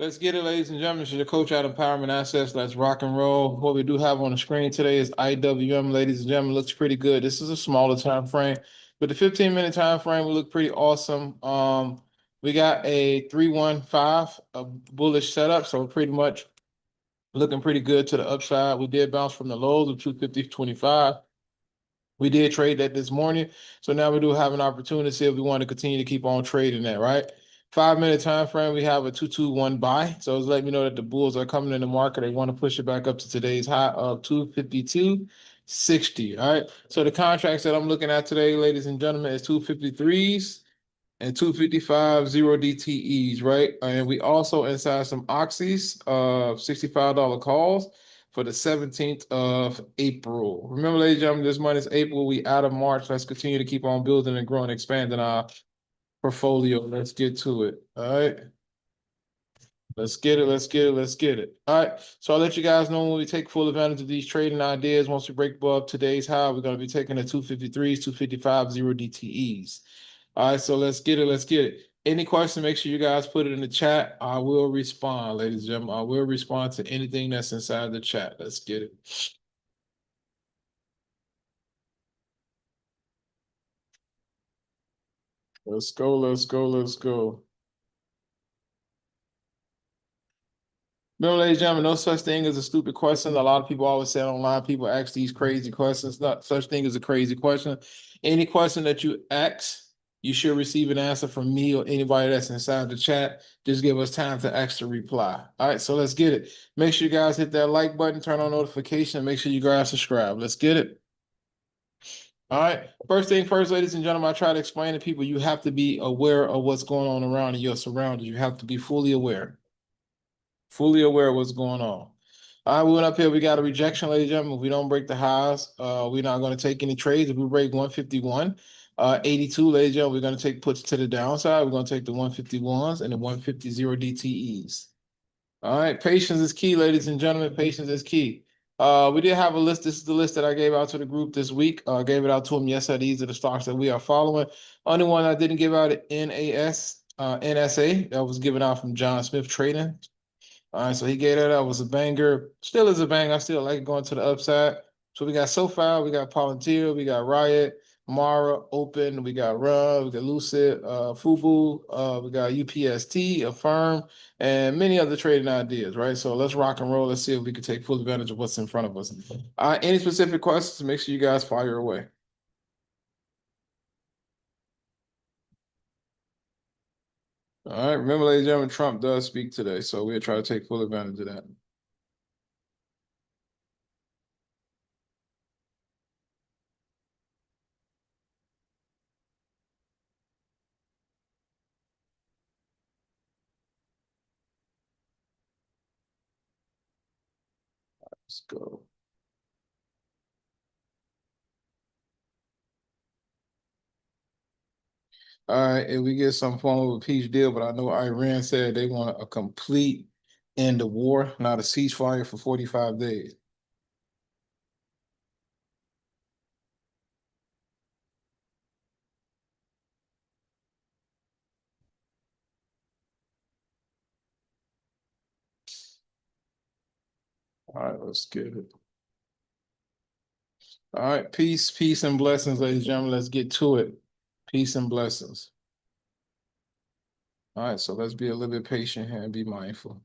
Let's get it, ladies and gentlemen. This is your coach out of Empowerment Assets. Let's rock and roll. What we do have on the screen today is IWM, ladies and gentlemen. Looks pretty good. This is a smaller time frame, but the 15-minute time frame will look pretty awesome. We got a 315, a bullish setup, so pretty much looking pretty good to the upside. We did bounce from the lows of 250.25. We did trade that this morning, so now we do have an opportunity to see if we want to continue to keep on trading that, right? 5-minute time frame, we have a 221 buy. So it's letting me know that the bulls are coming in the market. They want to push it back up to today's high of 252.60. All right. So the contracts that I'm looking at today, ladies and gentlemen, is 253s and 255 zero DTEs, right? And we also inside some oxys of $65 calls for the 17th of April. Remember, ladies and gentlemen, this month is April. We out of March. Let's continue to keep on building and growing, expanding our portfolio. Let's get to it. All right. Let's get it. Let's get it. Let's get it. All right. So I'll let you guys know when we take full advantage of these trading ideas. Once we break above today's high, we're going to be taking the 253s, 255 zero DTEs. All right. So let's get it. Let's get it. Any question, make sure you guys put it in the chat. I will respond, ladies and gentlemen. I will respond to anything that's inside the chat. Let's get it. Let's go. Let's go. Let's go. Remember, ladies and gentlemen, no such thing as a stupid question. A lot of people always say online, people ask these crazy questions. Not such thing as a crazy question. Any question that you ask, you should receive an answer from me or anybody that's inside the chat. Just give us time to actually reply. All right, so let's get it. Make sure you guys hit that like button, turn on notification, and make sure you guys subscribe. Let's get it. All right. First thing first, ladies and gentlemen, I try to explain to people you have to be aware of what's going on around in your surroundings. You have to be fully aware. Fully aware of what's going on. All right, we went up here. We got a rejection, ladies and gentlemen. If we don't break the highs, we're not going to take any trades. If we break 151, 82, ladies and gentlemen, we're going to take puts to the downside. We're going to take the 151s and the 150 DTEs. All right, patience is key, ladies and gentlemen. Patience is key. We did have a list. This is the list that I gave out to the group this week. Gave it out to them yesterday. These are the stocks that we are following. Only one I didn't give out NSA. That was given out from John Smith Trading. All right, so he gave that out. It was a banger. Still is a banger. I still like it going to the upside. So we got SoFi, we got Palantir, we got Riot, Mara, Open, we got Run, we got Lucid, Fubu, we got UPST, Affirm, and many other trading ideas, right? So let's rock and roll. Let's see if we can take full advantage of what's in front of us. Any specific questions, make sure you guys fire away. All right, remember, ladies and gentlemen, Trump does speak today, so we'll try to take full advantage of that. Let's go. All right, if we get some form of a peace deal, but I know Iran said they want a complete end of war, not a ceasefire for 45 days. All right, let's get it. All right, peace, and blessings, ladies and gentlemen. Let's get to it. Peace and blessings. All right, so let's be a little bit patient here and be mindful.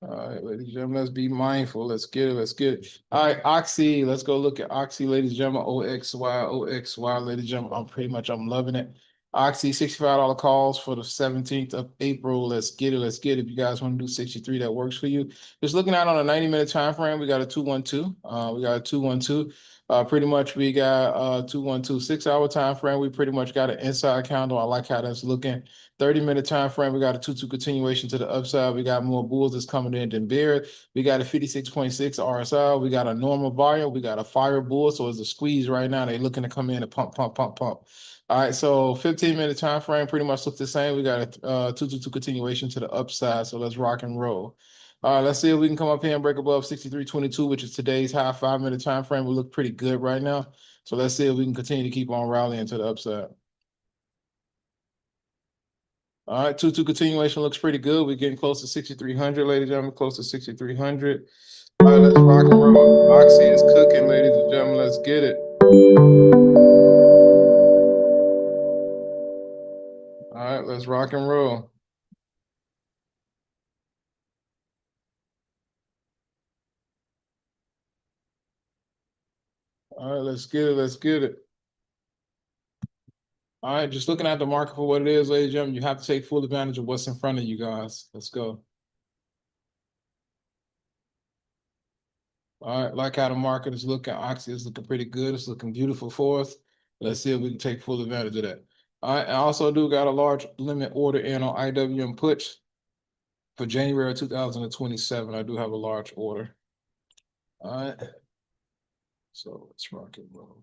All right, ladies and gentlemen, let's be mindful. Let's get it. Let's get it. All right, Oxy. Let's go look at Oxy, ladies and gentlemen. OXY, ladies and gentlemen. I'm loving it. Oxy, $65 calls for the 17th of April. Let's get it. Let's get it. If you guys want to do 63, that works for you. Just looking at on a 90-minute time frame, we got a 212. We got a 212. Pretty much we got 212 6-hour time frame. We pretty much got an inside candle. I like how that's looking. 30-minute time frame, we got a 2-2 continuation to the upside. We got more bulls that's coming in than bears. We got a 56.6 RSI. We got a normal volume. We got a fire bull. So it's a squeeze right now. They're looking to come in and pump. All right, so 15-minute time frame pretty much looks the same. We got a 2-2 continuation to the upside. So let's rock and roll. All right, let's see if we can come up here and break above 63.22, which is today's high 5-minute time frame. We look pretty good right now. So let's see if we can continue to keep on rallying to the upside. All right, 2-2 continuation looks pretty good. We're getting close to 6,300, ladies and gentlemen, close to 6,300. All right, let's rock and roll. Oxy is cooking, ladies and gentlemen. Let's get it. All right, let's rock and roll. All right, let's get it. Let's get it. All right, just looking at the market for what it is, ladies and gentlemen, you have to take full advantage of what's in front of you guys. Let's go. All right, like how the market is looking, Oxy is looking pretty good. It's looking beautiful for us. Let's see if we can take full advantage of that. All right, I also do got a large limit order in on IWM puts for January 2027. I do have a large order. All right, so let's rock and roll.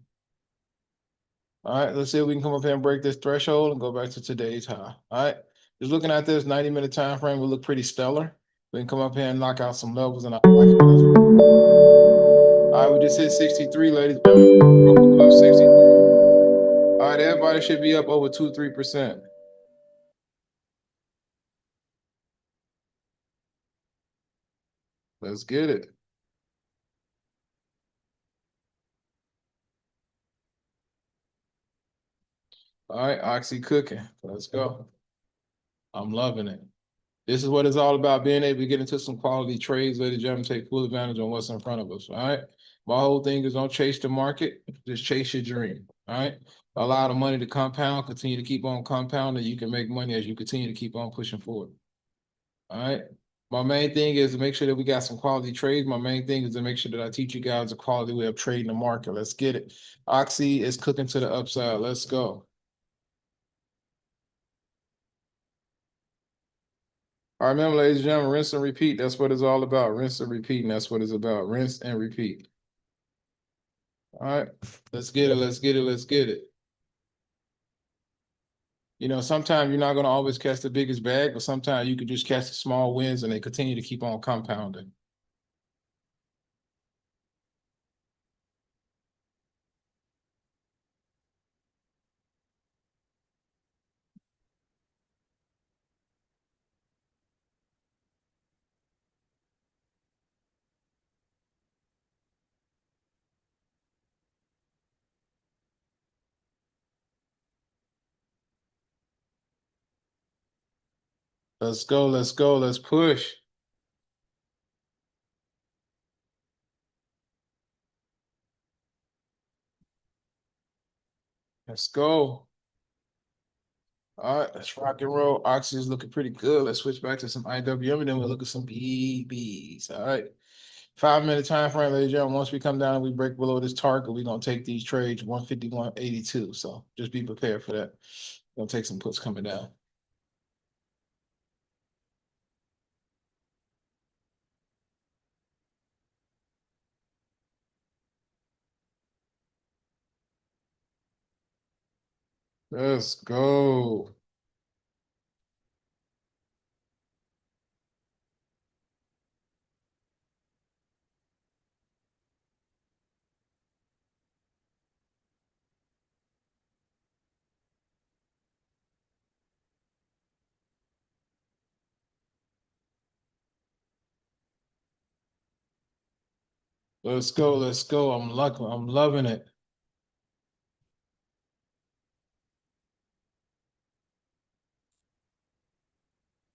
All right, let's see if we can come up here and break this threshold and go back to today's high. All right, just looking at this 90-minute time frame will look pretty stellar. We can come up here and knock out some levels, and I like it. All right, we just hit 63, ladies and gentlemen. Broke above 63. All right, everybody should be up over 2-3%. Let's get it. All right, Oxy cooking. Let's go. I'm loving it. This is what it's all about, being able to get into some quality trades, ladies and gentlemen, take full advantage on what's in front of us, all right? My whole thing is don't chase the market, just chase your dream, all right? Allow the money to compound, continue to keep on compounding. You can make money as you continue to keep on pushing forward, all right? My main thing is to make sure that we got some quality trades. My main thing is to make sure that I teach you guys a quality way of trading the market. Let's get it. Oxy is cooking to the upside. Let's go. All right, remember, ladies and gentlemen, rinse and repeat. That's what it's all about. Rinse and repeat, and that's what it's about. Rinse and repeat. All right, let's get it. Let's get it. Let's get it. You know, sometimes you're not going to always catch the biggest bag, but sometimes you could just catch the small wins and they continue to keep on compounding. Let's go. Let's go. Let's push. Let's go. All right, let's rock and roll. Oxy is looking pretty good. Let's switch back to some IWM and then we'll look at some BBs. All right. 5-minute time frame, ladies and gentlemen. Once we come down and we break below this target, we're gonna take these trades 151.82. So just be prepared for that. Gonna take some puts coming down. Let's go. Let's go. Let's go. I'm lucky. I'm loving it.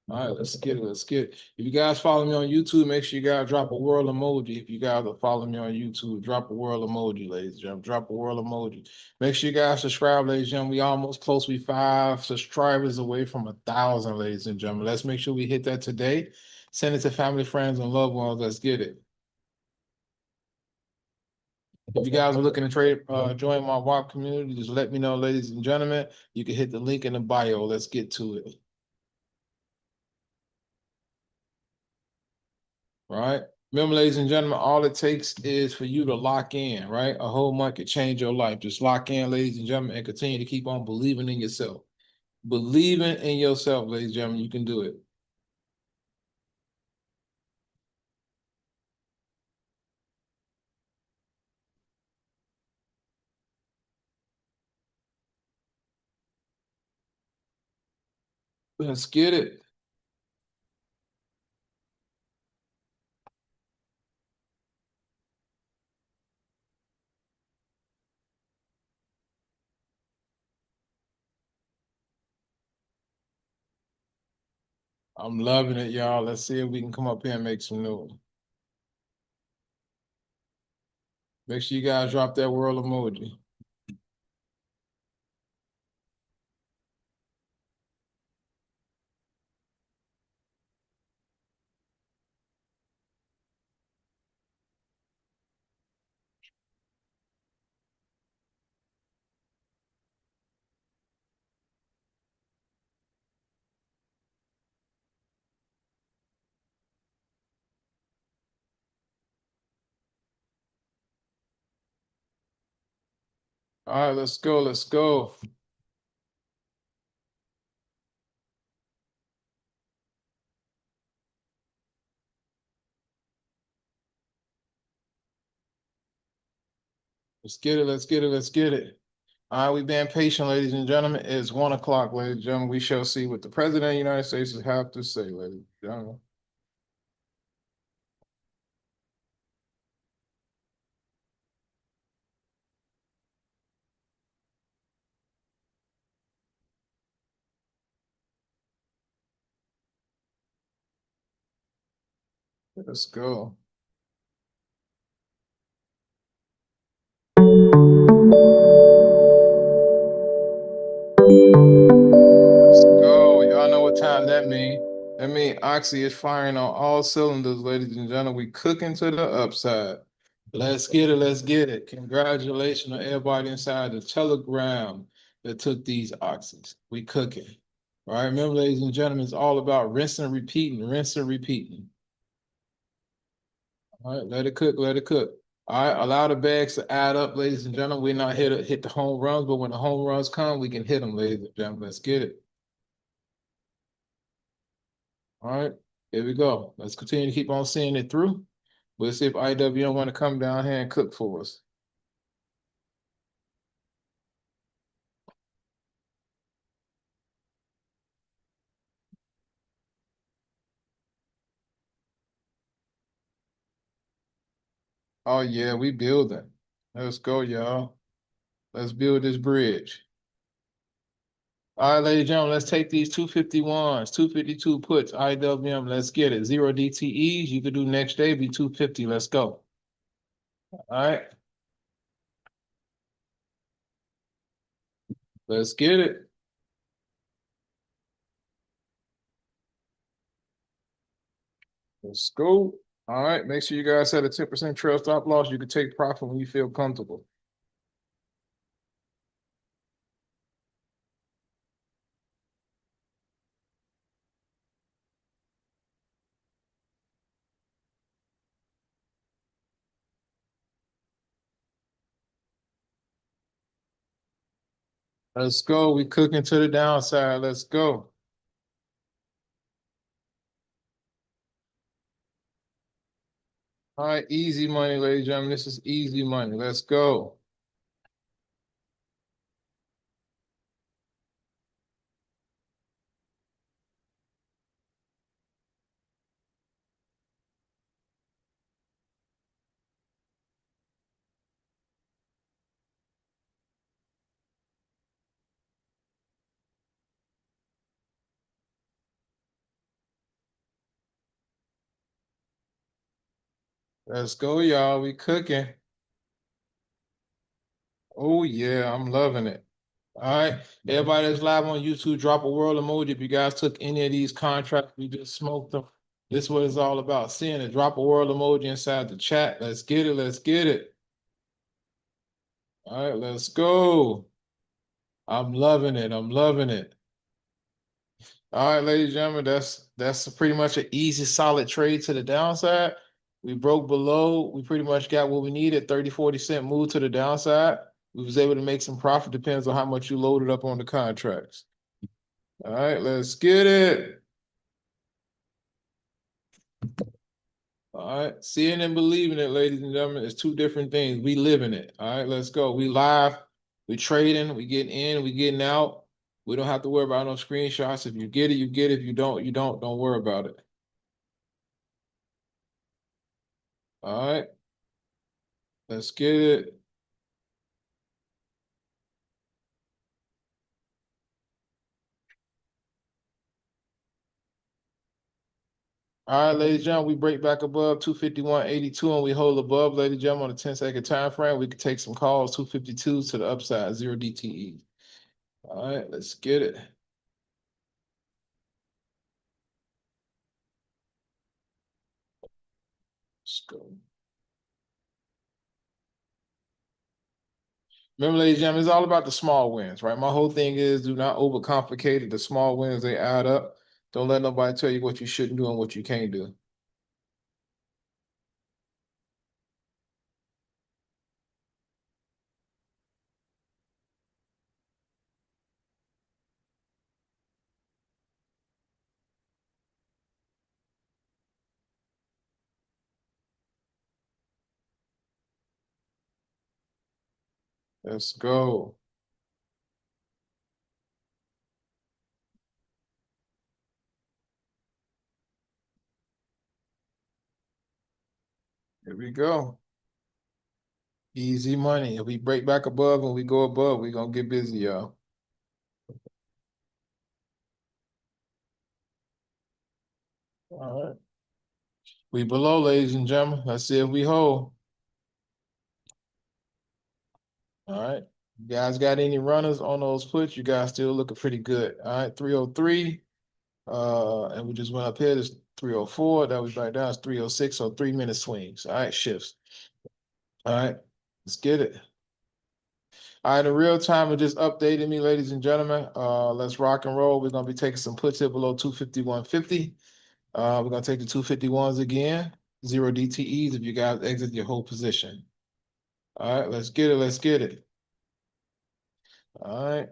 All right, let's get it. Let's get it. If you guys follow me on YouTube, make sure you guys drop a world emoji. If you guys are following me on YouTube, drop a world emoji, ladies and gentlemen. Drop a world emoji. Make sure you guys subscribe, ladies and gentlemen. We almost close. We 5 subscribers away from 1,000, ladies and gentlemen. Let's make sure we hit that today. Send it to family, friends, and loved ones. Let's get it. If you guys are looking to trade, join my WAP community, just let me know, ladies and gentlemen. You can hit the link in the bio. Let's get to it. Right? Remember, ladies and gentlemen, all it takes is for you to lock in, right? A whole month could change your life. Just lock in, ladies and gentlemen, and continue to keep on believing in yourself. Believing in yourself, ladies and gentlemen, you can do it. Let's get it. I'm loving it, y'all. Let's see if we can come up here and make some noise. Make sure you guys drop that world emoji. All right, let's go. Let's go. Let's get it. Let's get it. Let's get it. All right, we've been patient, ladies and gentlemen. It's 1 o'clock, ladies and gentlemen. We shall see what the President of the United States has have to say, ladies and gentlemen. Let's go. Let's go. Y'all know what time that means. That means Oxy is firing on all cylinders, ladies and gentlemen. We cooking to the upside. Let's get it. Let's get it. Congratulations on everybody inside the Telegram that took these oxys. We cooking. All right. Remember, ladies and gentlemen, it's all about rinse and repeating, rinse and repeating. All right. Let it cook. Let it cook. All right. Allow the bags to add up, ladies and gentlemen. We're not here to hit the home runs, but when the home runs come, we can hit them, ladies and gentlemen. Let's get it. All right. Here we go. Let's continue to keep on seeing it through. We'll see if IWM want to come down here and cook for us. Oh yeah, we building. Let's go, y'all. Let's build this bridge. All right, ladies and gentlemen, let's take these 251s, 252 puts, IWM. Let's get it. 0 DTEs. You could do next day, be 250. Let's go. All right. Let's get it. Let's go. All right. Make sure you guys set a 10% trail stop loss. You can take profit when you feel comfortable. Let's go. We cooking to the downside. Let's go. All right, easy money, ladies and gentlemen. This is easy money. Let's go. Let's go, y'all. We cooking. Oh, yeah, I'm loving it. All right. Everybody that's live on YouTube, drop a world emoji. If you guys took any of these contracts, we just smoked them. This is what it's all about. Seeing it. Drop a world emoji inside the chat. Let's get it. Let's get it. All right, let's go. I'm loving it. I'm loving it. All right, ladies and gentlemen, that's pretty much an easy, solid trade to the downside. We broke below. We pretty much got what we needed, 30, 40 cent move to the downside. We was able to make some profit, depends on how much you loaded up on the contracts. All right, let's get it. All right, seeing and believing it, ladies and gentlemen, is two different things. We live in it. All right, let's go. We live, we trading, we getting in, we getting out. We don't have to worry about no screenshots. If you get it, you get it. If you don't, you don't. Don't worry about it. All right. Let's get it. All right, ladies and gentlemen, we break back above 251.82 and we hold above, ladies and gentlemen, on a 10-second time frame. We can take some calls, 252 to the upside, 0 DTE. All right, let's get it. Let's go. Remember, ladies and gentlemen, it's all about the small wins, right? My whole thing is do not overcomplicate it. The small wins, they add up. Don't let nobody tell you what you shouldn't do and what you can't do. Let's go. Here we go. Easy money. If we break back above and we go above, we're going to get busy, y'all. All right. We below, ladies and gentlemen. Let's see if we hold. All right. You guys got any runners on those puts? You guys still looking pretty good. All right. 303. And we just went up here. This 304. That was back down. It's 306. So 3-minute swings. All right. Shifts. All right. Let's get it. All right. In real time, it just updated me, ladies and gentlemen. Let's rock and roll. We're going to be taking some puts here below 251.50. We're going to take the 251s again. 0 DTEs if you guys exit your whole position. All right. Let's get it. Let's get it. All right.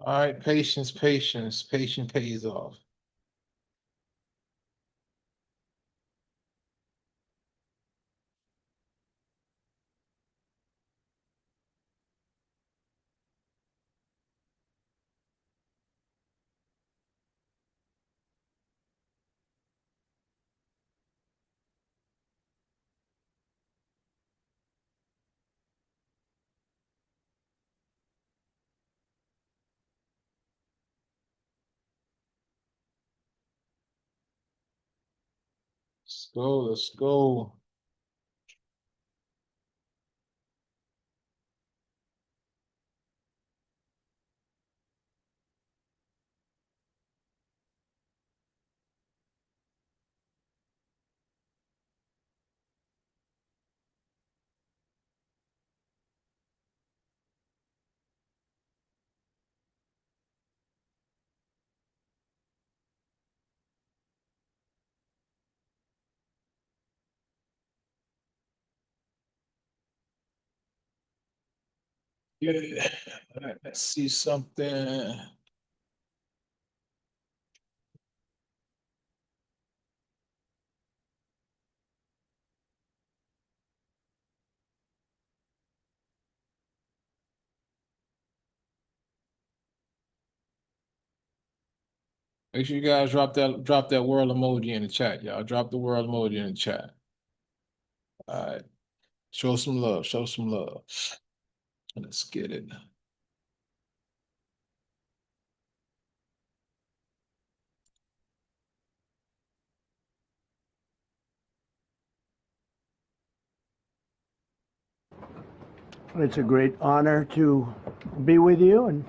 All right, patience, patience, patience pays off. Let's go, let's go. Good. All right, let's see something. Make sure you guys drop that world emoji in the chat, y'all. Drop the world emoji in the chat. All right. Show some love. Show some love. Let's get it. It's a great honor to be with you, and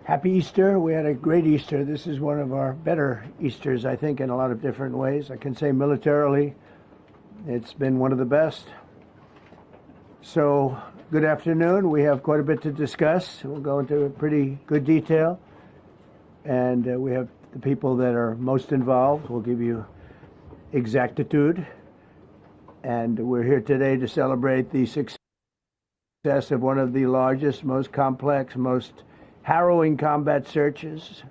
happy Easter. We had a great Easter. This is one of our better Easters, I think, in a lot of different ways. I can say militarily, it's been one of the best. So, good afternoon. We have quite a bit to discuss. We'll go into pretty good detail. And we have the people that are most involved. We'll give you exactitude. And we're here today to celebrate the success of one of the largest, most complex, most harrowing combat searches.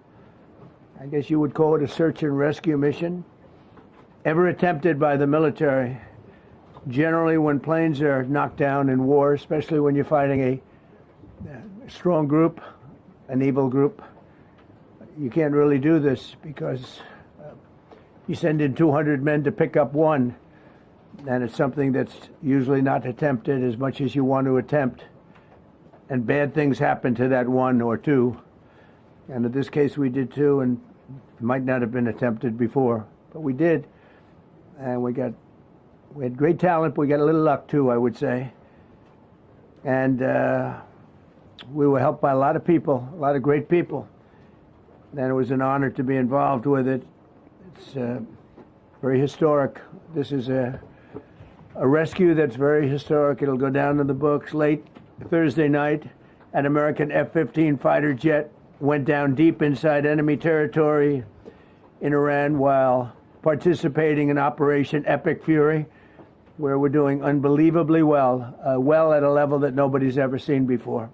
I guess you would call it a search and rescue mission ever attempted by the military. Generally, when planes are knocked down in war, especially when you're fighting a strong group, an evil group, you can't really do this because you send in 200 men to pick up one, and it's something that's usually not attempted as much as you want to attempt. And bad things happen to that one or two. And in this case, we did two, and it might not have been attempted before, but we did. And we had great talent. We got a little luck too, I would say. And we were helped by a lot of people, a lot of great people. And it was an honor to be involved with it. It's very historic. This is a rescue that's very historic. It'll go down in the books. Late Thursday night, an American F-15 fighter jet went down deep inside enemy territory in Iran while participating in Operation Epic Fury, where we're doing unbelievably well, well at a level that nobody's ever seen before.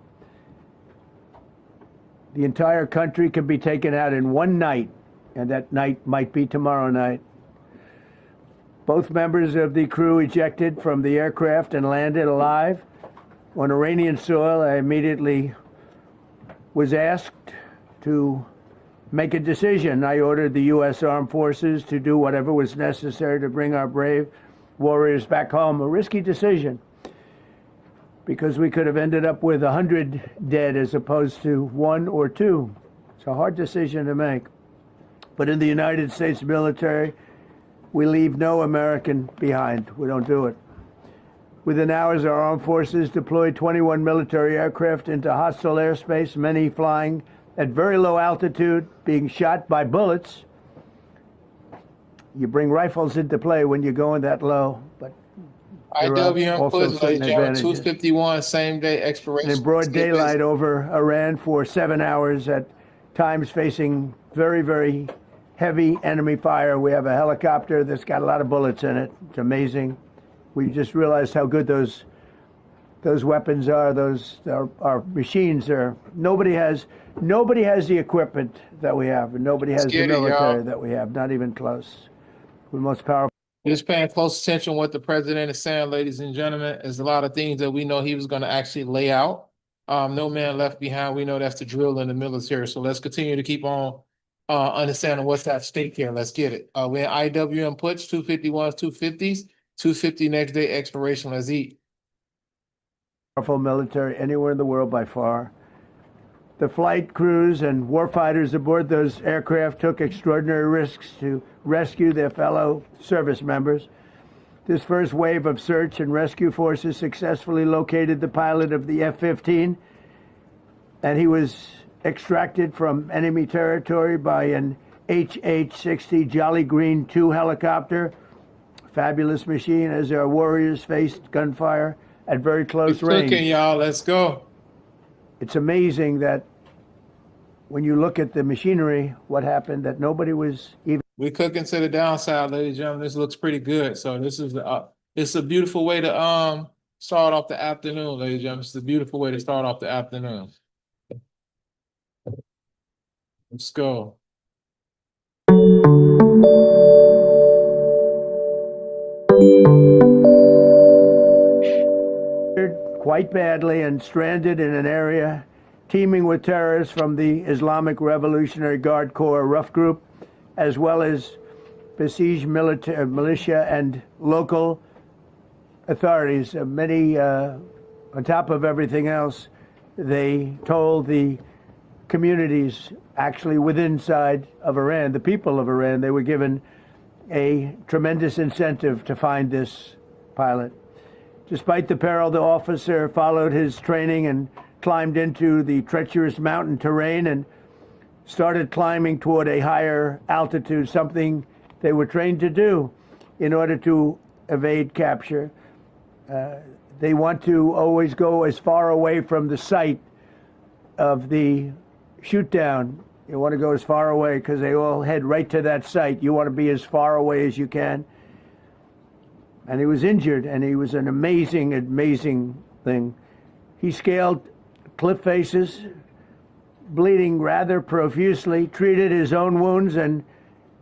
The entire country can be taken out in one night, and that night might be tomorrow night. Both members of the crew ejected from the aircraft and landed alive on Iranian soil. I immediately was asked to make a decision. I ordered the U.S. Armed Forces to do whatever was necessary to bring our brave warriors back home. A risky decision, because we could have ended up with 100 dead as opposed to one or two. It's a hard decision to make. But in the United States military, we leave no American behind. We don't do it. Within hours, our armed forces deployed 21 military aircraft into hostile airspace, many flying at very low altitude, being shot by bullets. You bring rifles into play when you're going that low, but IWM puts 251 same day expiration. In broad daylight over Iran for 7 hours, at times facing very, very heavy enemy fire. We have a helicopter that's got a lot of bullets in it. It's amazing. We just realized how good those weapons are. Those our machines are. Nobody has the equipment that we have, and nobody has the military that we have. Not even close. We're the most powerful. Just paying close attention to what the president is saying, ladies and gentlemen. There's a lot of things that we know he was going to actually lay out. No man left behind. We know that's the drill in the military. So let's continue to keep on understanding what's at stake here. Let's get it. We're in IWM puts 251s, 250s, 250 next day expiration. Let's eat. Powerful military anywhere in the world by far. The flight crews and warfighters aboard those aircraft took extraordinary risks to rescue their fellow service members. This first wave of search and rescue forces successfully located the pilot of the F-15, and he was extracted from enemy territory by an HH-60 Jolly Green 2 helicopter. Fabulous machine as our warriors faced gunfire at very close range. Cooking, y'all. Let's go. It's amazing that when you look at the machinery, what happened, that nobody was even. We're cooking to the downside, ladies and gentlemen. This looks pretty good. So this is it's a beautiful way to start off the afternoon, ladies and gentlemen. It's a beautiful way to start off the afternoon. Let's go. Quite badly and stranded in an area teeming with terrorists from the Islamic Revolutionary Guard Corps rough group, as well as besieged militia and local authorities. Many, on top of everything else, they told the communities actually within side of Iran, the people of Iran, they were given a tremendous incentive to find this pilot. Despite the peril, the officer followed his training and climbed into the treacherous mountain terrain and started climbing toward a higher altitude, something they were trained to do in order to evade capture. They want to always go as far away from the site of the shoot down. You want to go as far away because they all head right to that site. You want to be as far away as you can. And he was injured, and he was an amazing, amazing thing. He scaled cliff faces, bleeding rather profusely, treated his own wounds, and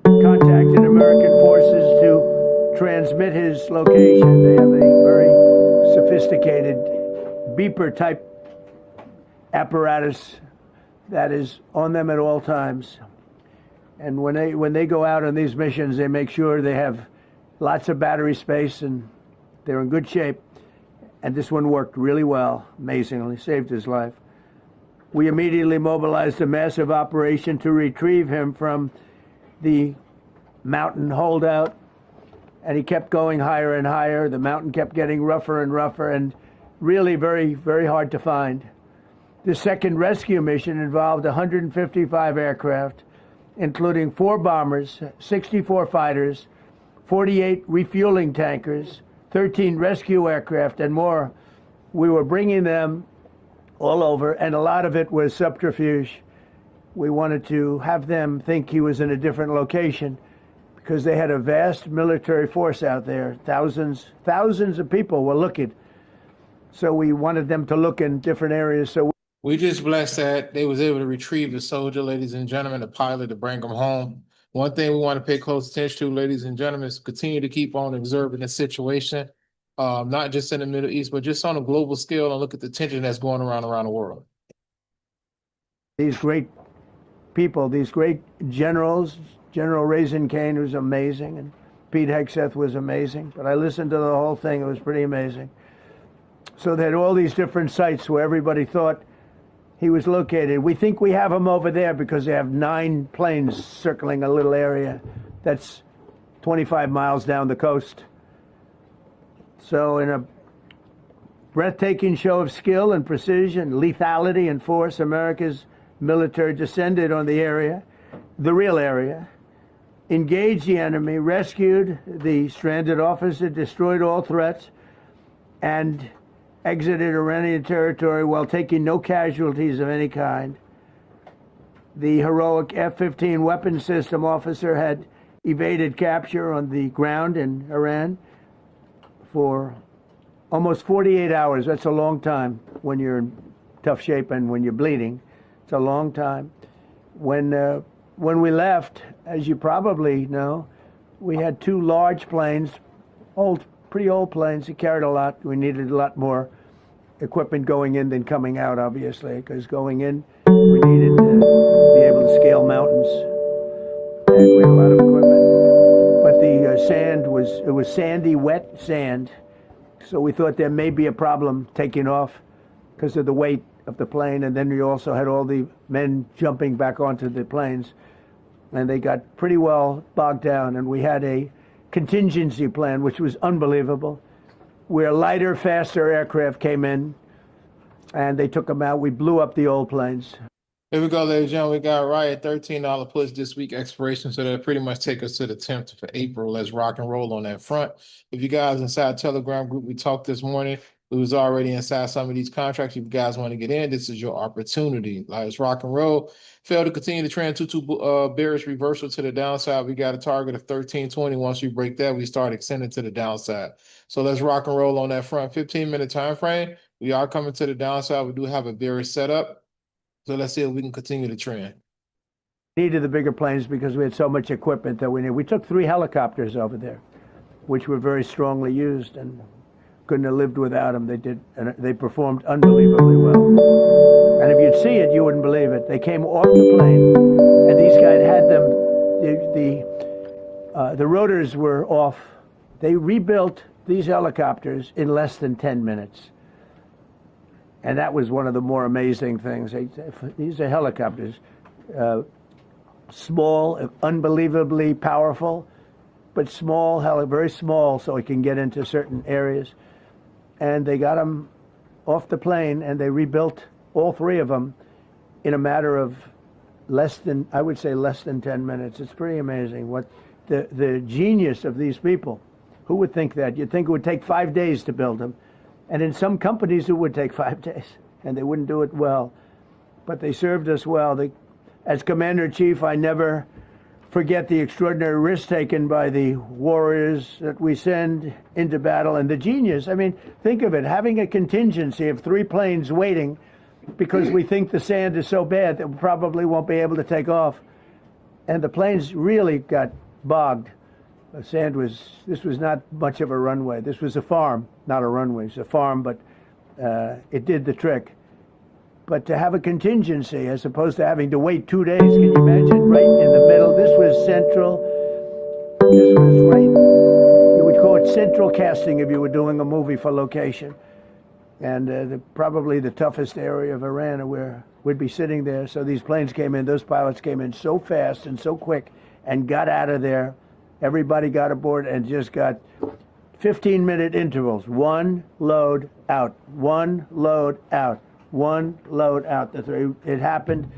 contacted American forces to transmit his location. They have a very sophisticated beeper-type apparatus that is on them at all times. And when they go out on these missions, they make sure they have lots of battery space and they're in good shape. And this one worked really well, amazingly, saved his life. We immediately mobilized a massive operation to retrieve him from the mountain holdout. And he kept going higher and higher. The mountain kept getting rougher and rougher and really very, very hard to find. The second rescue mission involved 155 aircraft, including 4 bombers, 64 fighters, 48 refueling tankers, 13 rescue aircraft, and more. We were bringing them all over, and a lot of it was subterfuge. We wanted to have them think he was in a different location because they had a vast military force out there. Thousands of people were looking. So we wanted them to look in different areas. So we just blessed that they was able to retrieve the soldier, ladies and gentlemen, the pilot, to bring him home. One thing we want to pay close attention to, ladies and gentlemen, is continue to keep on observing the situation, not just in the Middle East, but just on a global scale, and look at the tension that's going around the world. These great people, these great generals, General Raisin Kane was amazing, and Pete Hegseth was amazing, but I listened to the whole thing. It was pretty amazing. So they had all these different sites where everybody thought he was located. We think we have him over there because they have 9 planes circling a little area that's 25 miles down the coast. So in a breathtaking show of skill and precision, lethality and force, America's military descended on the area, the real area, engaged the enemy, rescued the stranded officer, destroyed all threats, and exited Iranian territory while taking no casualties of any kind. The heroic F-15 weapon system officer had evaded capture on the ground in Iran for almost 48 hours. That's a long time when you're in tough shape and when you're bleeding. It's a long time. When we left, as you probably know, we had 2 large planes, pretty old planes that carried a lot. We needed a lot more equipment going in than coming out, obviously, because going in, we needed to be able to scale mountains. And we had a lot of equipment. But the sand was sandy, wet sand. So we thought there may be a problem taking off because of the weight of the plane. And then we also had all the men jumping back onto the planes. And they got pretty well bogged down. And we had a contingency plan, which was unbelievable, where lighter, faster aircraft came in, and they took them out. We blew up the old planes. Here we go, ladies and gentlemen. We got Riot $13 push this week expiration, so that pretty much take us to the 10th for April. Let's rock and roll on that front. If you guys inside Telegram group, we talked this morning. We was already inside some of these contracts. If you guys want to get in, this is your opportunity. Let's rock and roll. Fail to continue the trend, 2-2 bearish reversal to the downside. We got a target of 1320. Once we break that, we start extending to the downside. So let's rock and roll on that front 15-minute time frame. We are coming to the downside. We do have a bearish setup. So let's see if we can continue the trend. Needed the bigger planes because we had so much equipment that we needed. We took 3 helicopters over there, which were very strongly used, and couldn't have lived without them. They did, and they performed unbelievably well. And if you'd see it, you wouldn't believe it. They came off the plane, and these guys had them. The rotors were off. They rebuilt these helicopters in less than 10 minutes. And that was one of the more amazing things. These are helicopters. Small, unbelievably powerful, but small, very small, so it can get into certain areas. And they got them off the plane, and they rebuilt all 3 of them in a matter of less than 10 minutes. It's pretty amazing what the genius of these people. Who would think that? You'd think it would take 5 days to build them. And in some companies, it would take 5 days, and they wouldn't do it well. But they served us well. As Commander-in-Chief, I never forget the extraordinary risk taken by the warriors that we send into battle, and the genius. I mean, think of it, having a contingency of 3 planes waiting because we think the sand is so bad that we probably won't be able to take off. And the planes really got bogged. This was not much of a runway. This was a farm, not a runway. It's a farm, but it did the trick. But to have a contingency as opposed to having to wait 2 days, can you imagine? Right in the middle. This was central. This was right. You would call it central casting if you were doing a movie for location. And probably the toughest area of Iran where we'd be sitting there. So these planes came in, those pilots came in so fast and so quick and got out of there. Everybody got aboard and just got 15-minute intervals. 1 load out, 1 load out. 1 load out. It happened,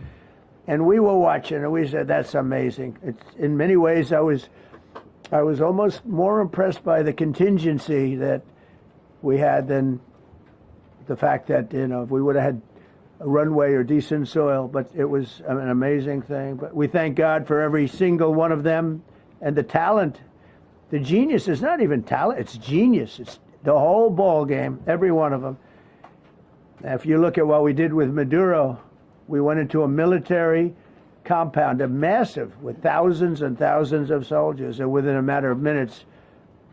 and we were watching, and we said, "That's amazing." In many ways, I was almost more impressed by the contingency that we had than the fact that if we would have had a runway or decent soil. But it was an amazing thing. But we thank God for every single one of them, and the talent, the genius is not even talent; it's genius. It's the whole ball game, every one of them. If you look at what we did with Maduro, we went into a military compound, a massive, with thousands and thousands of soldiers, and within a matter of minutes,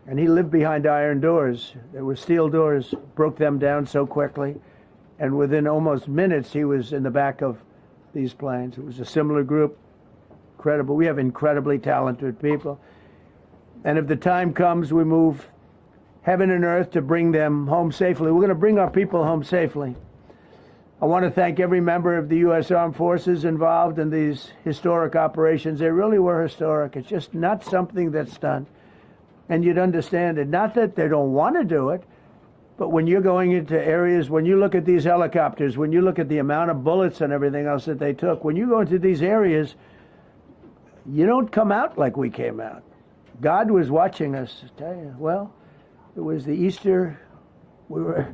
and he lived behind iron doors. There were steel doors, broke them down so quickly, and within almost minutes, he was in the back of these planes. It was a similar group, incredible. We have incredibly talented people, and if the time comes, we move heaven and earth to bring them home safely. We're going to bring our people home safely. I want to thank every member of the U.S. Armed Forces involved in these historic operations. They really were historic. It's just not something that's done. And you'd understand it. Not that they don't want to do it, but when you're going into areas, when you look at these helicopters, when you look at the amount of bullets and everything else that they took, when you go into these areas, you don't come out like we came out. God was watching us, I tell you. Well, it was the Easter, we were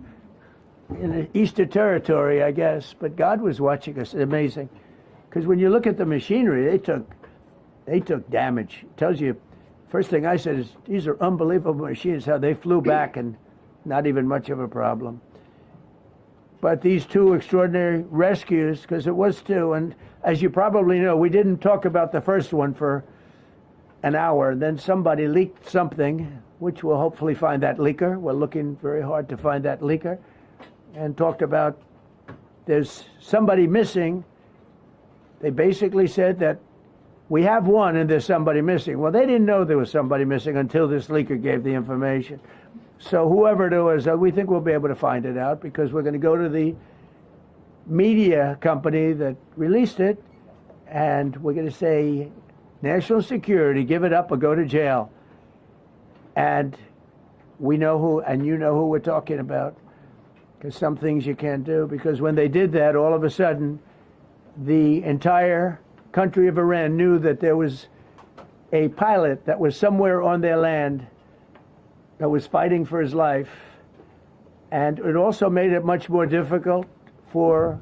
in the Easter territory, I guess, but God was watching us. Amazing. Because when you look at the machinery, they took damage. It tells you, first thing I said is, these are unbelievable machines, how they flew back and not even much of a problem. But these 2 extraordinary rescues, because it was 2, and as you probably know, we didn't talk about the first one for an hour, and then somebody leaked something, which we'll hopefully find that leaker. We're looking very hard to find that leaker. And talked about there's somebody missing. They basically said that we have one and there's somebody missing. Well, they didn't know there was somebody missing until this leaker gave the information. So whoever it was, we think we'll be able to find it out because we're going to go to the media company that released it, and we're going to say, national security, give it up or go to jail. And we know who, and you know who we're talking about, because some things you can't do. Because when they did that, all of a sudden, the entire country of Iran knew that there was a pilot that was somewhere on their land that was fighting for his life, And it also made it much more difficult for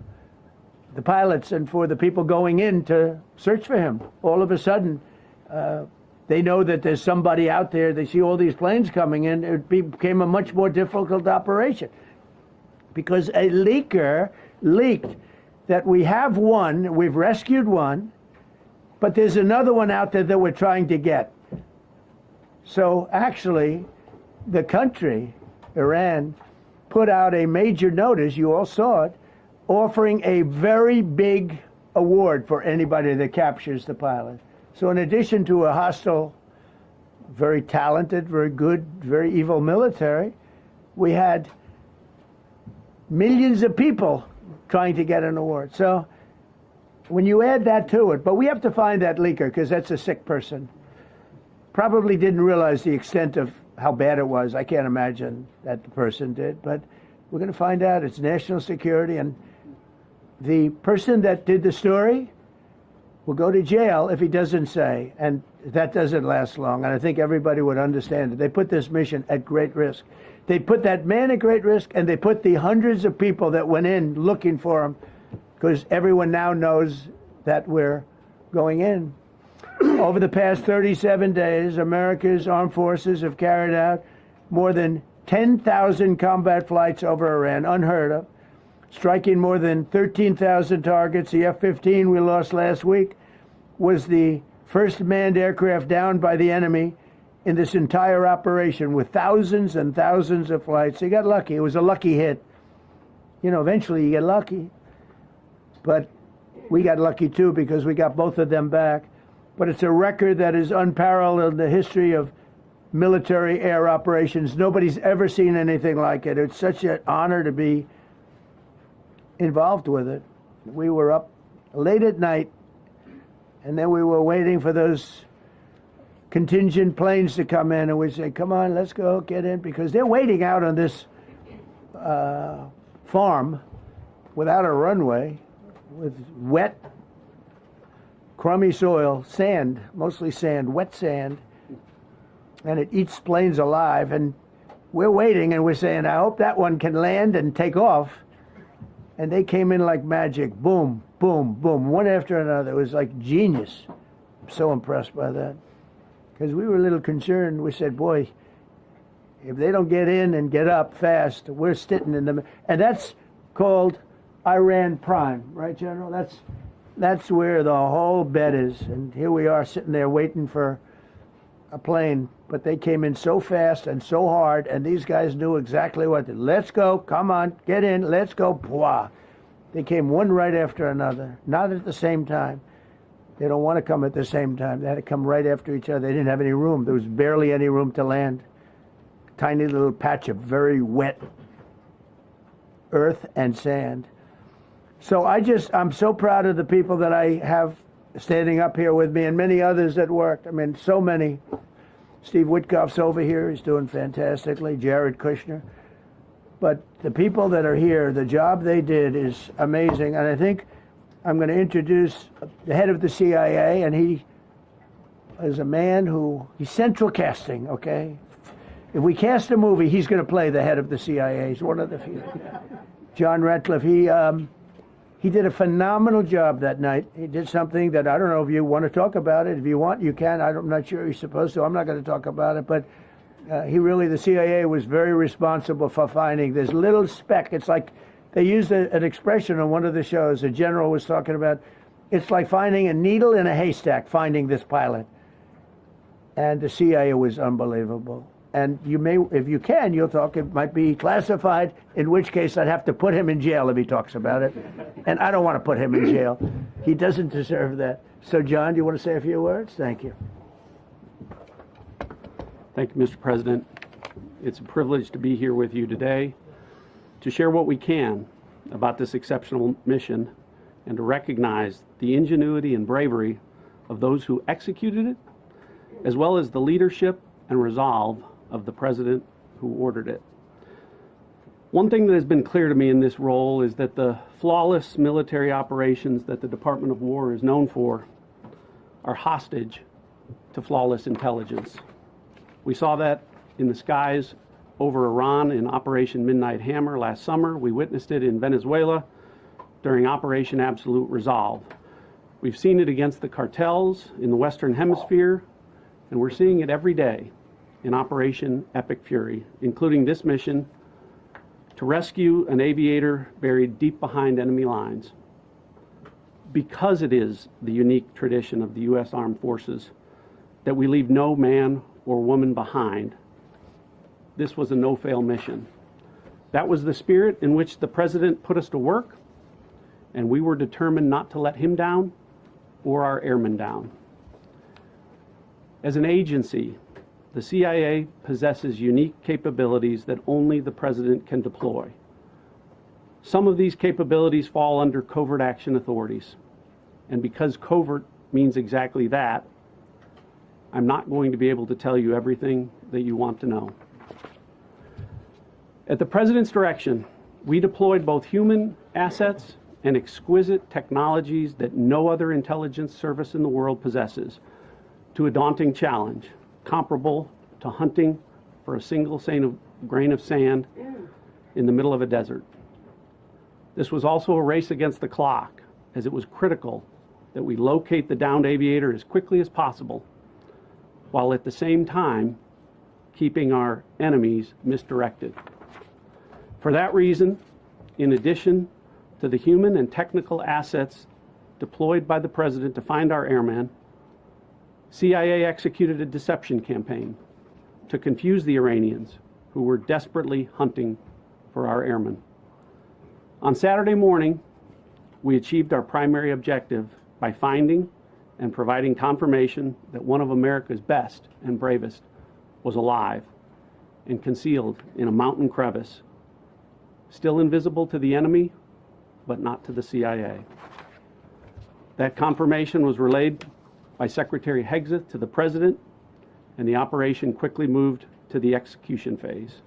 the pilots and for the people going in to search for him. All of a sudden, they know that there's somebody out there. They see all these planes coming in. It became a much more difficult operation because a leaker leaked that we have one, we've rescued one, but there's another one out there that we're trying to get. So actually, the country, Iran, put out a major notice, you all saw it, offering a very big award for anybody that captures the pilot. So in addition to a hostile, very talented, very good, very evil military, we had millions of people trying to get an award. So when you add that to it, but we have to find that leaker because that's a sick person. Probably didn't realize the extent of how bad it was. I can't imagine that the person did, but we're going to find out. It's national security, and the person that did the story will go to jail if he doesn't say, and that doesn't last long, and I think everybody would understand it. They put this mission at great risk. They put that man at great risk, and they put the hundreds of people that went in looking for him, because everyone now knows that we're going in. Over the past 37 days, America's armed forces have carried out more than 10,000 combat flights over Iran, unheard of, striking more than 13,000 targets. The F-15 we lost last week was the first manned aircraft downed by the enemy in this entire operation with thousands and thousands of flights. They got lucky. It was a lucky hit. You know, eventually you get lucky. But we got lucky too because we got both of them back. But it's a record that is unparalleled in the history of military air operations. Nobody's ever seen anything like it. It's such an honor to be involved with it. We were up late at night, and then we were waiting for those contingent planes to come in, and we say, come on, let's go, get in, because they're waiting out on this farm without a runway, with wet, crummy soil, sand, mostly sand, wet sand, and it eats planes alive, and we're waiting, and we're saying, I hope that one can land and take off. And they came in like magic, boom, boom, boom, one after another. It was like genius. I'm so impressed by that. Because we were a little concerned. We said, boy, if they don't get in and get up fast, we're sitting in them. And that's called Iran Prime, right, General? That's where the whole bet is. And here we are sitting there waiting for a plane. But they came in so fast and so hard, and these guys knew exactly what to do. Let's go, come on, get in, let's go, blah. They came one right after another, not at the same time. They don't want to come at the same time. They had to come right after each other. They didn't have any room. There was barely any room to land. Tiny little patch of very wet earth and sand. So I'm so proud of the people that I have standing up here with me and many others that worked. I mean, so many. Steve Witkoff's over here. He's doing fantastically. Jared Kushner. But the people that are here, the job they did is amazing. And I think I'm going to introduce the head of the CIA, and he is a man he's central casting, okay? If we cast a movie, he's going to play the head of the CIA. He's one of the few. John Ratcliffe, he did a phenomenal job that night. He did something that I don't know if you want to talk about it. If you want, you can. I'm not sure you're supposed to. I'm not going to talk about it. But the CIA was very responsible for finding this little speck. It's like they used an expression on one of the shows. A general was talking about, it's like finding a needle in a haystack, finding this pilot. And the CIA was unbelievable. And you may, if you can, you'll talk, it might be classified, in which case I'd have to put him in jail if he talks about it. And I don't want to put him in jail. He doesn't deserve that. So, John, do you want to say a few words? Thank you. Thank you, Mr. President. It's a privilege to be here with you today to share what we can about this exceptional mission and to recognize the ingenuity and bravery of those who executed it, as well as the leadership and resolve of the president who ordered it. One thing that has been clear to me in this role is that the flawless military operations that the Department of War is known for are hostage to flawless intelligence. We saw that in the skies over Iran in Operation Midnight Hammer last summer. We witnessed it in Venezuela during Operation Absolute Resolve. We've seen it against the cartels in the Western Hemisphere, and we're seeing it every day in Operation Epic Fury, including this mission to rescue an aviator buried deep behind enemy lines. Because it is the unique tradition of the U.S. Armed Forces that we leave no man or woman behind, this was a no-fail mission. That was the spirit in which the President put us to work, and we were determined not to let him down or our airmen down. As an agency, the CIA possesses unique capabilities that only the President can deploy. Some of these capabilities fall under covert action authorities, and because covert means exactly that, I'm not going to be able to tell you everything that you want to know. At the President's direction, we deployed both human assets and exquisite technologies that no other intelligence service in the world possesses to a daunting challenge, comparable to hunting for a single grain of sand in the middle of a desert. This was also a race against the clock, as it was critical that we locate the downed aviator as quickly as possible, while at the same time keeping our enemies misdirected. For that reason, in addition to the human and technical assets deployed by the President to find our airmen, CIA executed a deception campaign to confuse the Iranians who were desperately hunting for our airmen. On Saturday morning, we achieved our primary objective by finding and providing confirmation that one of America's best and bravest was alive and concealed in a mountain crevice, still invisible to the enemy, but not to the CIA. That confirmation was relayed by Secretary Hegseth to the President, and the operation quickly moved to the execution phase.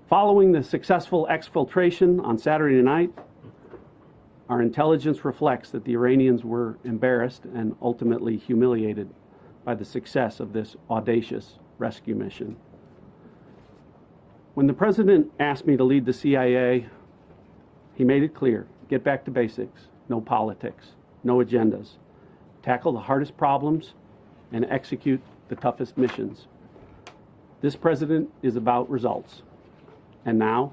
Following the successful exfiltration on Saturday night, our intelligence reflects that the Iranians were embarrassed and ultimately humiliated by the success of this audacious rescue mission. When the President asked me to lead the CIA, he made it clear: get back to basics, no politics, no agendas, tackle the hardest problems, and execute the toughest missions. This President is about results, and now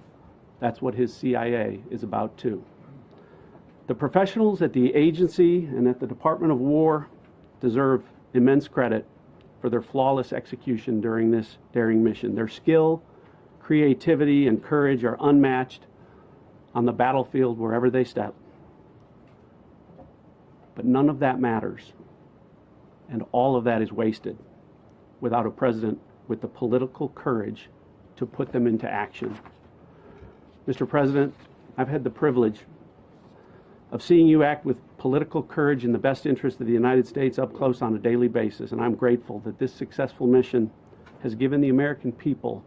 that's what his CIA is about too. The professionals at the agency and at the Department of War deserve immense credit for their flawless execution during this daring mission. Their skill, creativity, and courage are unmatched on the battlefield wherever they step. But none of that matters, and all of that is wasted without a President with the political courage to put them into action. Mr. President, I've had the privilege of seeing you act with political courage in the best interest of the United States up close on a daily basis, and I'm grateful that this successful mission has given the American people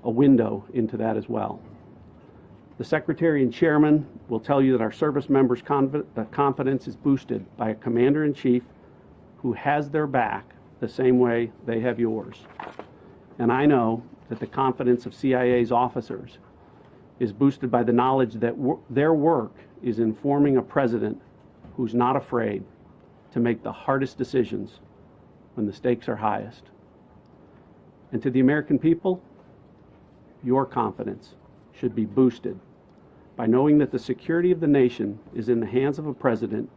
a window into that as well. The Secretary and Chairman will tell you that our service members' confidence is boosted by a Commander-in-Chief who has their back the same way they have yours. And I know that the confidence of CIA's officers is boosted by the knowledge that their work is informing a President who's not afraid to make the hardest decisions when the stakes are highest. And to the American people, your confidence should be boosted by knowing that the security of the nation is in the hands of a President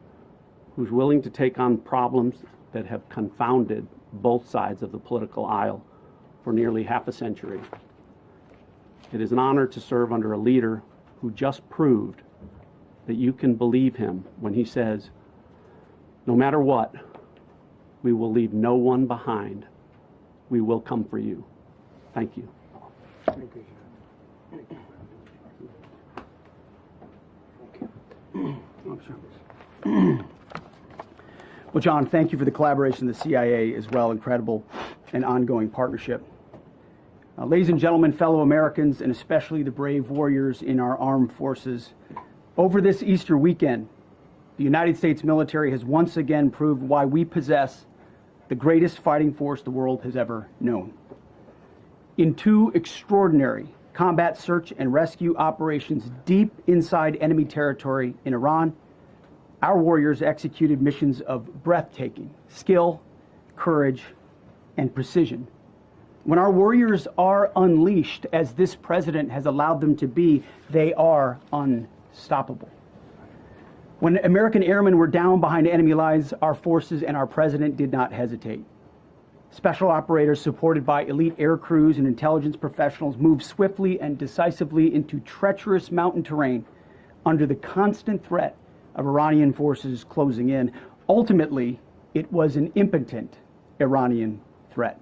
who's willing to take on problems that have confounded both sides of the political aisle for nearly half a century. It is an honor to serve under a leader who just proved that you can believe him when he says, no matter what, we will leave no one behind. We will come for you. Thank you. Well, John, thank you for the collaboration with the CIA as well. Incredible and ongoing partnership. Ladies and gentlemen, fellow Americans, and especially the brave warriors in our armed forces, over this Easter weekend, the United States military has once again proved why we possess the greatest fighting force the world has ever known. In 2 extraordinary combat search and rescue operations deep inside enemy territory in Iran, our warriors executed missions of breathtaking skill, courage, and precision. When our warriors are unleashed, as this president has allowed them to be, they are unstoppable. When American airmen were down behind enemy lines, our forces and our president did not hesitate. Special operators supported by elite air crews and intelligence professionals moved swiftly and decisively into treacherous mountain terrain under the constant threat of Iranian forces closing in. Ultimately, it was an impotent Iranian threat.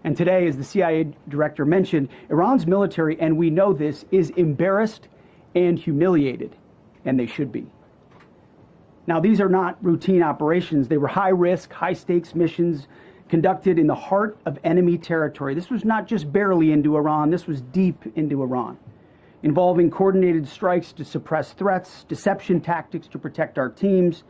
And today, as the CIA director mentioned, Iran's military, and we know this, is embarrassed and humiliated, and they should be. Now, these are not routine operations. They were high-risk, high-stakes missions conducted in the heart of enemy territory. This was not just barely into Iran, this was deep into Iran, involving coordinated strikes to suppress threats, deception tactics to protect our teams,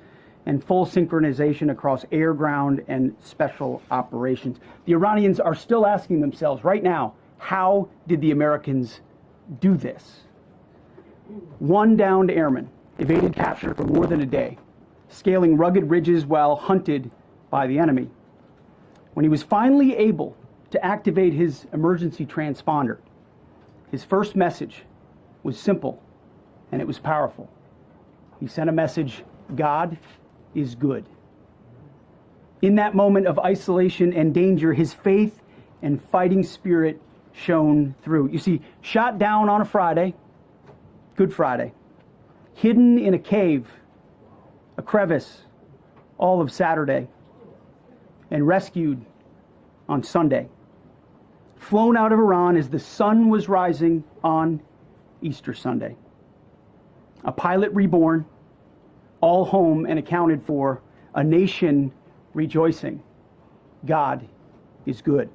and full synchronization across air, ground, and special operations. The Iranians are still asking themselves right now, how did the Americans do this? 1 downed airman evaded capture for more than a day, scaling rugged ridges while hunted by the enemy. When he was finally able to activate his emergency transponder, his first message was simple and it was powerful. He sent a message, God is good. In that moment of isolation and danger, his faith and fighting spirit shone through. You see, shot down on a Friday, Good Friday, hidden in a cave, a crevice, all of Saturday, and rescued on Sunday. Flown out of Iran as the sun was rising on Easter Sunday. A pilot reborn, all home and accounted for, a nation rejoicing. God is good.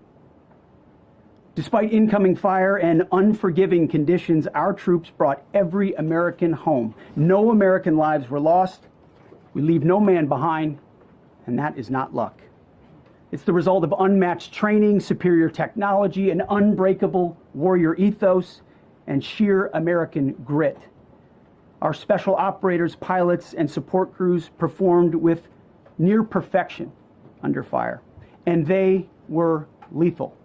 Despite incoming fire and unforgiving conditions, our troops brought every American home. No American lives were lost. We leave no man behind, and that is not luck. It's the result of unmatched training, superior technology, an unbreakable warrior ethos, and sheer American grit. Our special operators, pilots, and support crews performed with near perfection under fire, and they were lethal.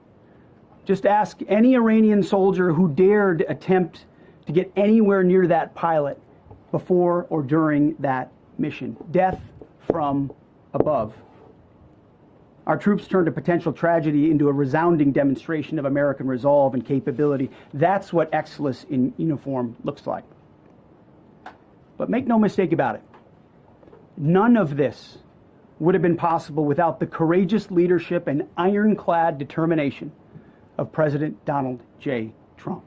Just ask any Iranian soldier who dared attempt to get anywhere near that pilot before or during that mission. Death from above. Our troops turned a potential tragedy into a resounding demonstration of American resolve and capability. That's what excellence in uniform looks like. But make no mistake about it, none of this would have been possible without the courageous leadership and ironclad determination of President Donald J. Trump.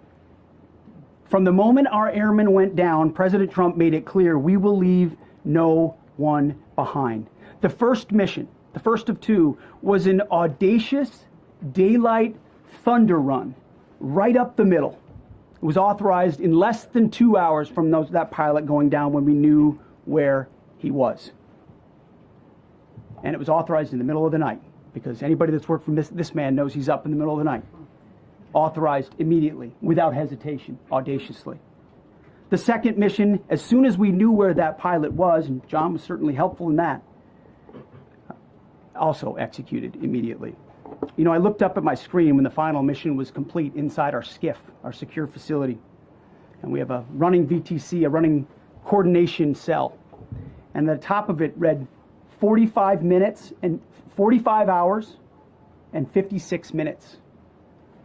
From the moment our airmen went down, President Trump made it clear we will leave no one behind. The first mission, the first of 2, was an audacious daylight thunder run right up the middle. It was authorized in less than 2 hours from that pilot going down when we knew where he was. And it was authorized in the middle of the night, because anybody that's worked for this man knows he's up in the middle of the night. Authorized immediately, without hesitation, audaciously. The second mission, as soon as we knew where that pilot was, and John was certainly helpful in that, also executed immediately. You know, I looked up at my screen when the final mission was complete inside our SCIF, our secure facility. And we have a running VTC, a running coordination cell. And the top of it read 45 hours and 56 minutes.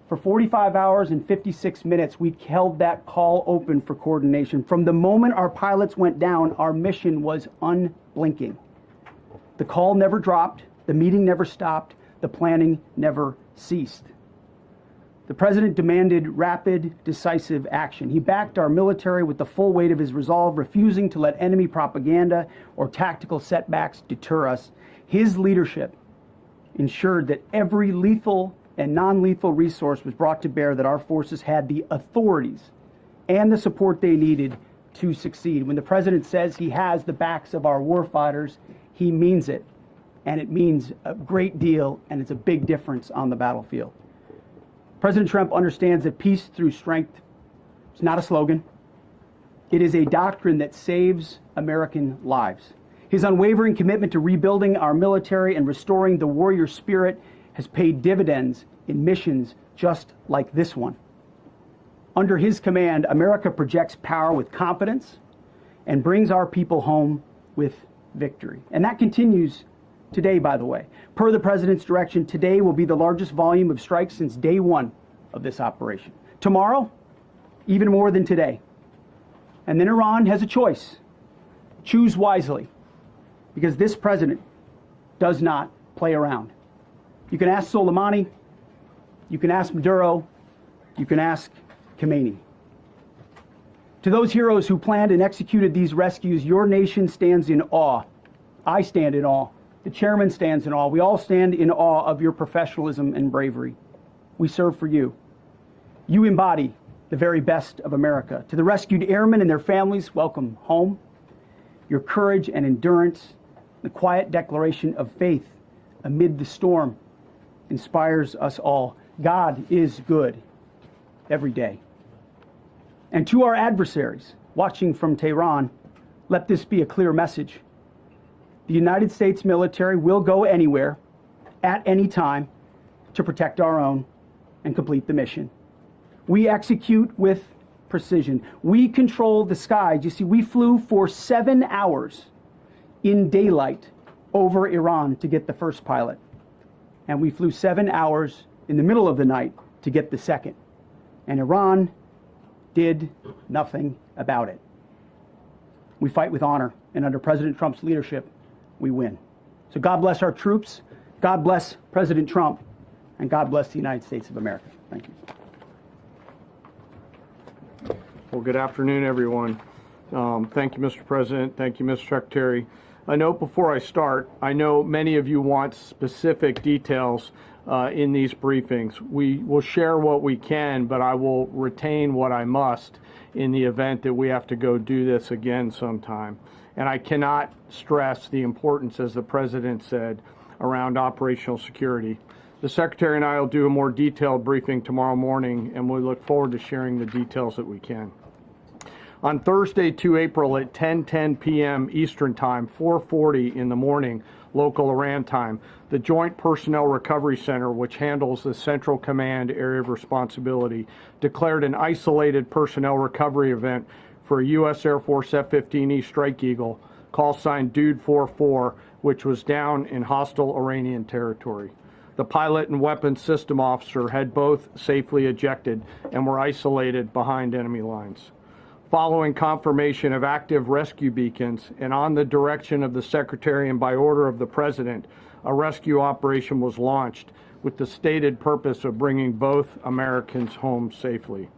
For 45 hours and 56 minutes, we held that call open for coordination. From the moment our pilots went down, our mission was unblinking. The call never dropped, the meeting never stopped, the planning never ceased. The president demanded rapid, decisive action. He backed our military with the full weight of his resolve, refusing to let enemy propaganda or tactical setbacks deter us. His leadership ensured that every lethal and non-lethal resource was brought to bear, that our forces had the authorities and the support they needed to succeed. When the president says he has the backs of our warfighters, he means it. And it means a great deal, and it's a big difference on the battlefield. President Trump understands that peace through strength is not a slogan. It is a doctrine that saves American lives. His unwavering commitment to rebuilding our military and restoring the warrior spirit has paid dividends in missions just like this one. Under his command, America projects power with confidence and brings our people home with victory. And that continues today, by the way. Per the President's direction, today will be the largest volume of strikes since day one of this operation. Tomorrow, even more than today. And then Iran has a choice. Choose wisely, because this president does not play around. You can ask Soleimani, you can ask Maduro, you can ask Khamenei. To those heroes who planned and executed these rescues, your nation stands in awe. I stand in awe. The chairman stands in awe. We all stand in awe of your professionalism and bravery. We serve for you. You embody the very best of America. To the rescued airmen and their families, welcome home. Your courage and endurance, the quiet declaration of faith amid the storm, inspires us all. God is good every day. And to our adversaries watching from Tehran, let this be a clear message. The United States military will go anywhere, at any time, to protect our own and complete the mission. We execute with precision. We control the skies. You see, we flew for 7 hours in daylight over Iran to get the first pilot. And we flew 7 hours in the middle of the night to get the second. And Iran did nothing about it. We fight with honor, and under President Trump's leadership, we win. So God bless our troops, God bless President Trump, and God bless the United States of America. Thank you. Well, good afternoon, everyone. Thank you, Mr. President. Thank you, Mr. Secretary. A note before I start, I know many of you want specific details in these briefings. We will share what we can, but I will retain what I must in the event that we have to go do this again sometime. And I cannot stress the importance, as the President said, around operational security. The Secretary and I will do a more detailed briefing tomorrow morning, and we look forward to sharing the details that we can. On Thursday, 2 April at 10:10 p.m. Eastern Time, 4:40 in the morning, local Iran time, the Joint Personnel Recovery Center, which handles the Central Command area of responsibility, declared an isolated personnel recovery event for a U.S. Air Force F-15E Strike Eagle, call sign Dude 44, which was down in hostile Iranian territory. The pilot and weapons system officer had both safely ejected and were isolated behind enemy lines. Following confirmation of active rescue beacons and on the direction of the Secretary and by order of the President, a rescue operation was launched with the stated purpose of bringing both Americans home safely.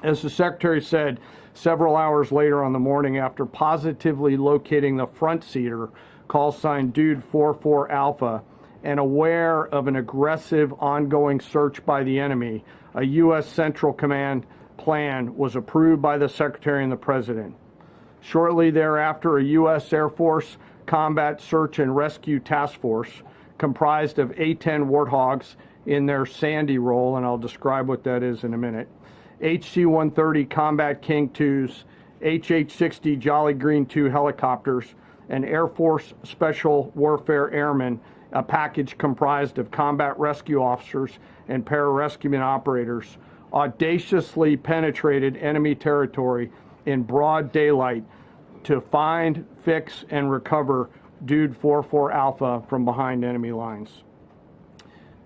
As the Secretary said, several hours later on the morning, after positively locating the front seater, call sign Dude 44 Alpha, and aware of an aggressive ongoing search by the enemy, a U.S. Central Command plan was approved by the Secretary and the President. Shortly thereafter, a U.S. Air Force Combat Search and Rescue Task Force, comprised of A-10 Warthogs in their Sandy role, and I'll describe what that is in a minute, HC-130 Combat King IIs, HH-60 Jolly Green II helicopters, and Air Force Special Warfare Airmen, a package comprised of combat rescue officers and pararescueman operators, audaciously penetrated enemy territory in broad daylight to find, fix, and recover Dude 44 Alpha from behind enemy lines.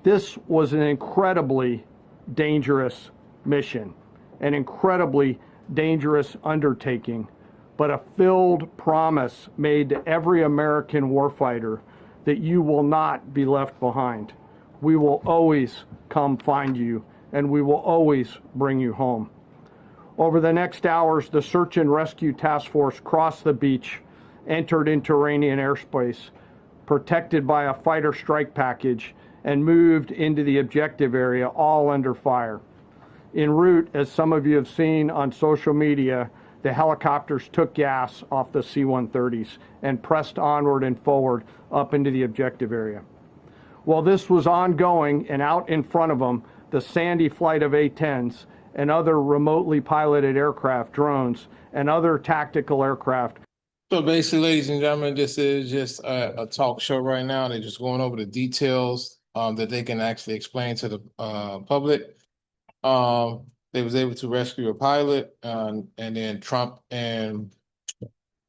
This was an incredibly dangerous mission, an incredibly dangerous undertaking, but a filled promise made to every American warfighter that you will not be left behind. We will always come find you, and we will always bring you home. Over the next hours, the Search and Rescue Task Force crossed the beach, entered into Iranian airspace, protected by a fighter strike package, and moved into the objective area, all under fire. En route, as some of you have seen on social media, the helicopters took gas off the C-130s and pressed onward and forward up into the objective area. While this was ongoing and out in front of them, the Sandy flight of A-10s and other remotely piloted aircraft, drones, and other tactical aircraft. So basically, ladies and gentlemen, this is just a talk show right now. They're just going over the details that they can actually explain to the public. They was able to rescue a pilot, and then Trump and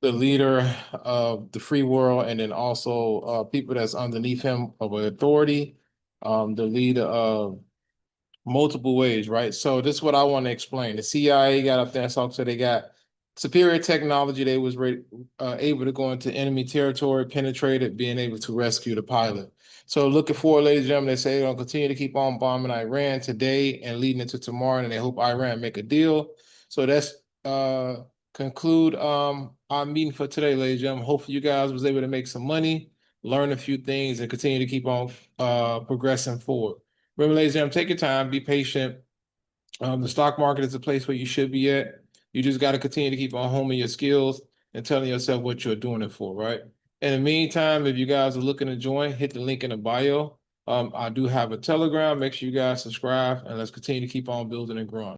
the leader of the free world, and then also people that's underneath him of authority, the leader of multiple ways, right? So this is what I want to explain. The CIA got up there and said they got superior technology. They was able to go into enemy territory, penetrate it, being able to rescue the pilot. So looking forward, ladies and gentlemen, they say they're gonna continue to keep on bombing Iran today and leading into tomorrow, and they hope Iran make a deal. So that's conclude our meeting for today, ladies and gentlemen. Hopefully you guys was able to make some money, learn a few things, and continue to keep on progressing forward. Remember, ladies and gentlemen, take your time, be patient. The stock market is a place where you should be at. You just got to continue to keep on homing your skills and telling yourself what you're doing it for, right? In the meantime, if you guys are looking to join, hit the link in the bio. I do have a Telegram. Make sure you guys subscribe, and let's continue to keep on building and growing.